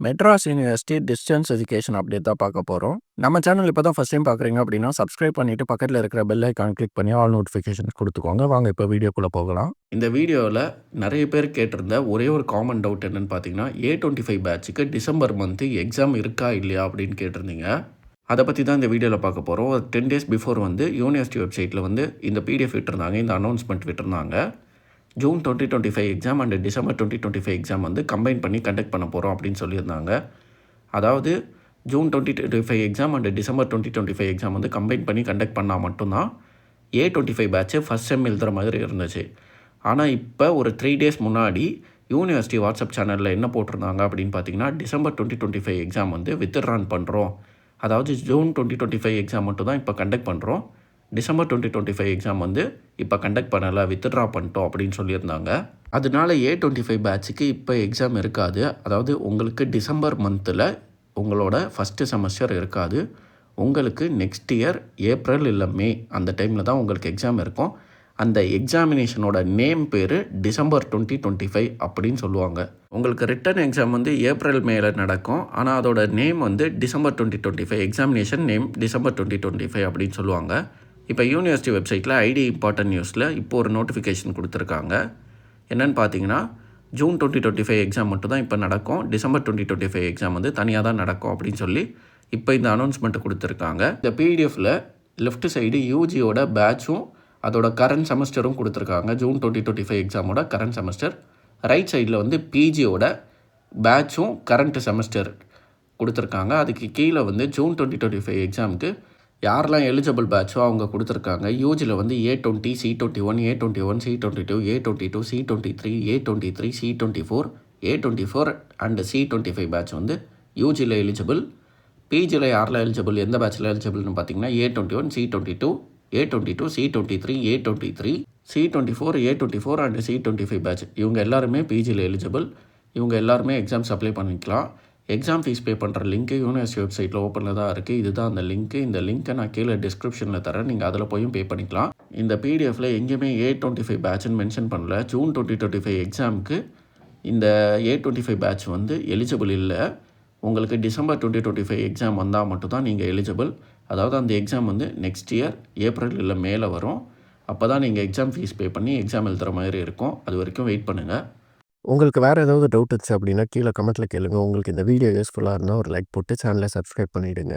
Madras university distance education update தான் பார்க்க போகிறோம். நம்ம சேனல் இப்போ தான் ஃபஸ்ட் டைம் பார்க்குறீங்க அப்படின்னா சப்ஸ்கிரைப் பண்ணிவிட்டு பக்கத்தில் இருக்கிற பெல் ஐக்கான் கிளிக் பண்ணி ஆல் நோட்டிஃபிகேஷன் கொடுத்துக்கோங்க. வாங்க இப்போ வீடியோக்குள்ளே போகலாம். இந்த வீடியோவில் நிறைய பேர் கேட்டிருந்த ஒரே ஒரு காமன் டவுட் என்னென்னு பார்த்தீங்கன்னா, A25 பேட்சுக்கு டிசம்பர் மந்த்து எக்ஸாம் இருக்கா இல்லையா அப்படின்னு கேட்டிருந்தீங்க. அதை பற்றி தான் இந்த வீடியோவில் பார்க்க போகிறோம். 10 days பிஃபோர் யூனிவர்சிட்டி வெப்சைட்டில் இந்த PDF விட்டுருந்தாங்க, இந்த அனௌன்ஸ்மெண்ட் விட்டுருந்தாங்க. June 2025 exam and December 2025 exam combine பண்ணி கண்டக்ட் பண்ண போகிறோம் அப்படின்னு சொல்லியிருந்தாங்க. அதாவது June 2025 exam and December 2025 exam combine பண்ணி கண்டக்ட் பண்ணால் மட்டும்தான் A25 பேட்ச்சு ஃபஸ்ட் செம் எழுதுகிற மாதிரி இருந்துச்சு. ஆனால் இப்போ ஒரு 3 days முன்னாடி யூனிவர்சிட்டி வாட்ஸ்அப் சேனலில் என்ன போட்டிருந்தாங்க அப்படின்னு பார்த்தீங்கன்னா, டிசம்பர் 2025 எக்ஸாம் வித்ட்ரான் பண்ணுறோம். அதாவது ஜூன் 2025 எக்ஸாம் மட்டும் தான் இப்போ கண்டக்ட் பண்ணுறோம். டிசம்பர் 2025 எக்ஸாம் இப்போ கண்டக்ட் பண்ணலை, வித்ட்ரா பண்ணிட்டோம் அப்படின்னு சொல்லியிருந்தாங்க. அதனால A25 பேட்சுக்கு இப்போ எக்ஸாம் இருக்காது. அதாவது உங்களுக்கு டிசம்பர் மந்தில் உங்களோட ஃபஸ்ட்டு செமஸ்டர் இருக்காது. உங்களுக்கு நெக்ஸ்ட் இயர் ஏப்ரல் இல்லை மே அந்த டைமில் தான் உங்களுக்கு எக்ஸாம் இருக்கும். அந்த எக்ஸாமினேஷனோட நேம் பேர் டிசம்பர் 2025 அப்படின்னு சொல்லுவாங்க. உங்களுக்கு ரிட்டன் எக்ஸாம் ஏப்ரல் மேல நடக்கும். ஆனால் அதோட name December 2025, examination name December 2025 அப்படின்னு சொல்லுவாங்க. இப்போ யூனிவர்சிட்டி வெப்சைட்டில் ஐடி இம்பார்ட்டன்ட் நியூஸில் இப்போ ஒரு நோட்டிஃபிகேஷன் கொடுத்துருக்காங்க. என்னென்னு பார்த்தீங்கன்னா, ஜூன் 2025 எக்ஸாம் மட்டும் தான் இப்போ நடக்கும். டிசம்பர் 2025 எக்ஸாம் தனியாக தான் நடக்கும் அப்படின்னு சொல்லி இப்போ இந்த அனௌன்ஸ்மெண்ட்டை கொடுத்துருக்காங்க. இந்த பிடிஎஃப்பில் லெஃப்ட் சைடு யூஜியோட பேட்சும் அதோட கரண்ட் செமஸ்டரும் கொடுத்துருக்காங்க. ஜூன் 2025 எக்ஸாமோட கரண்ட் செமஸ்டர். ரைட் சைடில் பிஜியோட பேட்சும் கரண்ட் செமஸ்டர் கொடுத்துருக்காங்க. அதுக்கு கீழே ஜூன் 2025 எக்ஸாமுக்கு யாரெல்லாம் எலிஜிபிள் பேட்சோ அவங்க கொடுத்துருக்காங்க. யூஜியில் A20, C21, A21, C22, A22, C23, A23, C24, A24 and C25 batch யூஜியில் எலிஜிபிள். பிஜியில் யாரெல்லாம் எலிஜிபிள், எந்த பேட்சில் எலிஜிபிள்னு பார்த்தீங்கன்னா, A21, C22, A22, C23, A23, C24, A24 and C25 batch இவங்க எல்லாருமே பிஜியில் எலிஜிபிள். இவங்க எல்லாருமே எக்ஸாம்ஸ் அப்ளை பண்ணிக்கலாம். எக்ஸாம் ஃபீஸ் பே பண்ணுற லிங்க்கு யூனிவர்சிட்டி வெப்சைட்டில் ஓப்பனில் தான் இருக்குது. இதுதான் அந்த லிங்க்கு. இந்த லிங்க்கை நான் கீழே டிஸ்கிரிப்ஷனில் தரேன், நீங்கள் அதில் போயும் பே பண்ணிக்கலாம். இந்த பிடிஎஃப்பில் எங்கேயுமே A25 பேட்ச்னு மென்ஷன் பண்ணல. ஜூன் 2025 எக்ஸாமுக்கு இந்த A25 பேட்ச் எலிஜிபிள் இல்லை. உங்களுக்கு டிசம்பர் 2025 எக்ஸாம் வந்தால் மட்டும்தான் நீங்கள் எலிஜிபிள். அதாவது அந்த எக்ஸாம் நெக்ஸ்ட் இயர் ஏப்ரல் இல்லை மேலே வரும். அப்போ தான் நீங்கள் எக்ஸாம் ஃபீஸ் பே பண்ணி எக்ஸாம் எழுதுகிற மாதிரி இருக்கும். அது வரைக்கும் வெயிட் பண்ணுங்கள். உங்களுக்கு வேறு ஏதாவது டவுட் இருந்துச்சு அப்படின்னா கீழே கமெண்ட்டில் கேளுங்க. உங்களுக்கு இந்த வீடியோ யூஸ்ஃபுல்லாக இருந்தால் ஒரு லைக் போட்டு சேனலை சப்ஸ்கிரைப் பண்ணிவிடுங்க.